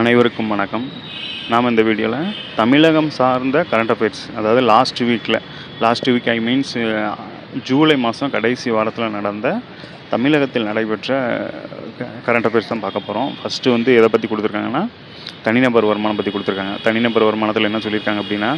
அனைவருக்கும் வணக்கம். நாம் இந்த வீடியோவில் தமிழகம் சார்ந்த கரண்ட் அஃபேர்ஸ், அதாவது last week I means July மாதம் கடைசி வாரத்தில் நடந்த தமிழகத்தில் நடைபெற்ற கரண்ட் அஃபேர்ஸ் தான் பார்க்க போகிறோம். ஃபஸ்ட்டு வந்து எதை பற்றி கொடுத்துருக்காங்கன்னா, தனிநபர் வருமானம் பற்றி கொடுத்துருக்காங்க. தனிநபர் வருமானத்தில் என்ன சொல்லியிருக்காங்க அப்படின்னா,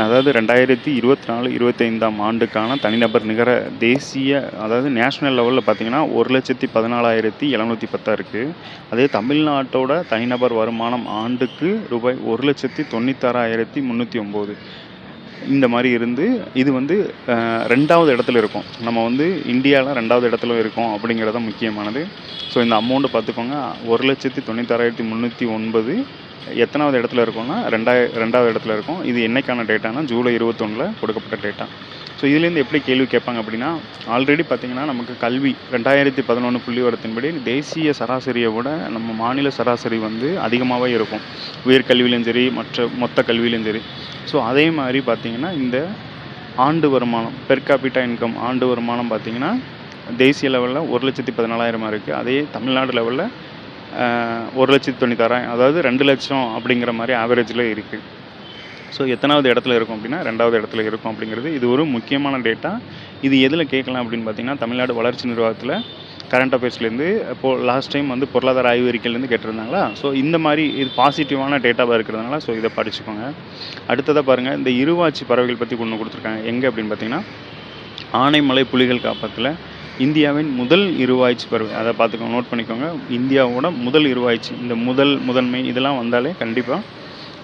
அதாவது 2024-25 ஆண்டுக்கான தனிநபர் நிகர தேசிய, அதாவது நேஷ்னல் லெவலில் பார்த்தீங்கன்னா 1,14,710 இருக்குது. அதே தமிழ்நாட்டோட தனிநபர் வருமானம் ஆண்டுக்கு ரூபாய் 1,96,309 இந்த மாதிரி இருந்து, இது வந்து 2வது இடத்துல இருக்கும். நம்ம வந்து இந்தியாவில் 2வது இடத்துல இருக்கோம் அப்படிங்கிறது தான் முக்கியமானது. ஸோ இந்த அமௌண்ட்டு பார்த்துக்கோங்க. 1,96,309 எத்தனாவது இடத்துல இருக்கோம்னா 2வது இடத்துல இருக்கும். இது என்னைக்கான டேட்டானா ஜூலை 21 கொடுக்கப்பட்ட டேட்டா. ஸோ இதுலேருந்து எப்படி கேள்வி கேட்பாங்க அப்படின்னா, ஆல்ரெடி பார்த்திங்கன்னா நமக்கு கல்வி 2011 புள்ளிவிவரத்தின்படி தேசிய சராசரியை விட நம்ம மாநில சராசரி வந்து அதிகமாகவே இருக்கும், உயர்கல்வியிலும் சரி மொத்த கல்வியிலும் சரி. ஸோ அதே மாதிரி பார்த்திங்கன்னா இந்த ஆண்டு வருமானம் பெர் கேபிட்டா இன்கம் ஆண்டு வருமானம் பார்த்திங்கன்னா தேசிய லெவலில் 1,14,000 இருக்குது. அதே தமிழ்நாடு லெவலில் 1,96,000, அதாவது 2 லட்சம் அப்படிங்கிற மாதிரி ஆவரேஜில் இருக்குது. ஸோ எத்தனாவது இடத்துல இருக்கும் அப்படின்னா 2வது இடத்துல இருக்கும் அப்படிங்கிறது இது ஒரு முக்கியமான டேட்டா. இது எதில் கேட்கலாம் அப்படின்னு பார்த்தீங்கன்னா, தமிழ்நாடு வளர்ச்சி நிர்வாகத்தில் கரண்ட் அஃபேர்ஸ்லேருந்து இப்போது லாஸ்ட் டைம் வந்து பொருளாதார ஆய்வு அறிக்கையிலேருந்து கேட்டிருந்தாங்களா. ஸோ இந்த மாதிரி இது பாசிட்டிவான டேட்டாவாக இருக்கிறதுனால ஸோ இதை படிச்சுக்கோங்க. அடுத்ததாக பாருங்கள், இந்த இருவாட்சி பறவைகள் பற்றி ஒன்று கொடுத்துருக்காங்க. எங்கே அப்படின்னு பார்த்தீங்கன்னா, ஆனைமலை புலிகள் காப்பகத்தில் இந்தியாவின் முதல் இருவாய்ச்சி பறவை, அதை பார்த்துக்கோங்க, நோட் பண்ணிக்கோங்க. இந்தியாவோட முதல் இருவாய்ச்சி, இந்த முதன்மை இதெல்லாம் வந்தாலே கண்டிப்பாக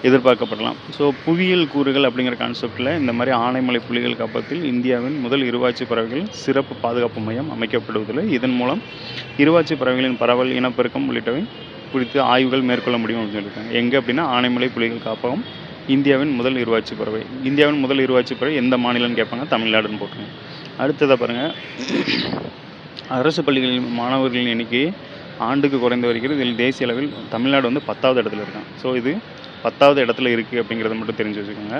எதிர்பார்க்கப்படலாம். ஸோ புவியியல் கூறுகள் அப்படிங்கிற கான்செப்டில் இந்த மாதிரி ஆனைமலை புலிகள் காப்பகத்தில் இந்தியாவின் முதல் இருவாட்சி பறவைகள் சிறப்பு பாதுகாப்பு மையம் அமைக்கப்படுவதில்லை. இதன் மூலம் இருவாட்சி பறவைகளின் பரவல், இனப்பெருக்கம் உள்ளிட்டவை குறித்து ஆய்வுகள் மேற்கொள்ள முடியும் அப்படின்னு சொல்லியிருக்காங்க. எங்கே அப்படின்னா ஆனைமலை புலிகள் காப்பகம் இந்தியாவின் முதல் இருவாட்சி பறவை. இந்தியாவின் முதல் இருவாட்சி பறவை எந்த மாநிலம்னு கேட்பாங்க, தமிழ்நாடுன்னு போட்டுருங்க. அடுத்ததாக பாருங்கள், அரசு பள்ளிகளில் மாணவர்களின் எண்ணிக்கை ஆண்டுக்கு குறைந்து வருகிறது. இதில் தேசிய அளவில் தமிழ்நாடு வந்து 10வது இடத்துல இருக்காங்க. ஸோ இது 10வது இடத்துல இருக்குது அப்படிங்கிறத மட்டும் தெரிஞ்சு வச்சுக்கோங்க.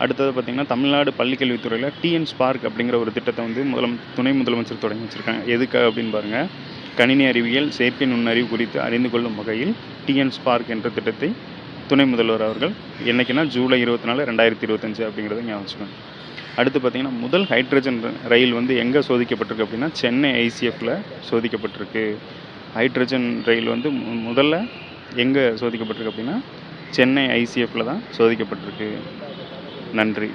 அடுத்தது பார்த்திங்கன்னா, தமிழ்நாடு பள்ளிக்கல்வித்துறையில் டிஎன் ஸ்பார்க் அப்படிங்கிற ஒரு திட்டத்தை வந்து துணை முதலமைச்சர் தொடங்கி வச்சுருக்காங்க. எதுக்காக அப்படின்னு பாருங்கள், கணினி அறிவியல், செயற்கை நுண்ணறிவு குறித்து அறிந்து கொள்ளும் வகையில் டிஎன் ஸ்பார்க் என்ற திட்டத்தை துணை முதல்வர் அவர்கள் என்றைக்குன்னா ஜூலை 24, 2025 அப்படிங்கிறத ஞாபகம் வச்சுக்கோங்க. அடுத்து பார்த்திங்கன்னா, முதல் ஹைட்ரஜன் ரயில் வந்து எங்கே சோதிக்கப்பட்டிருக்கு அப்படின்னா சென்னை ஐசிஎஃப்பில் சோதிக்கப்பட்டிருக்கு. ஹைட்ரஜன் ரயில் வந்து முதல்ல எங்கே சோதிக்கப்பட்டிருக்கு அப்படின்னா சென்னை ஐசிஎஃப்பில் தான் சோதிக்கப்பட்டிருக்கு. நன்றி.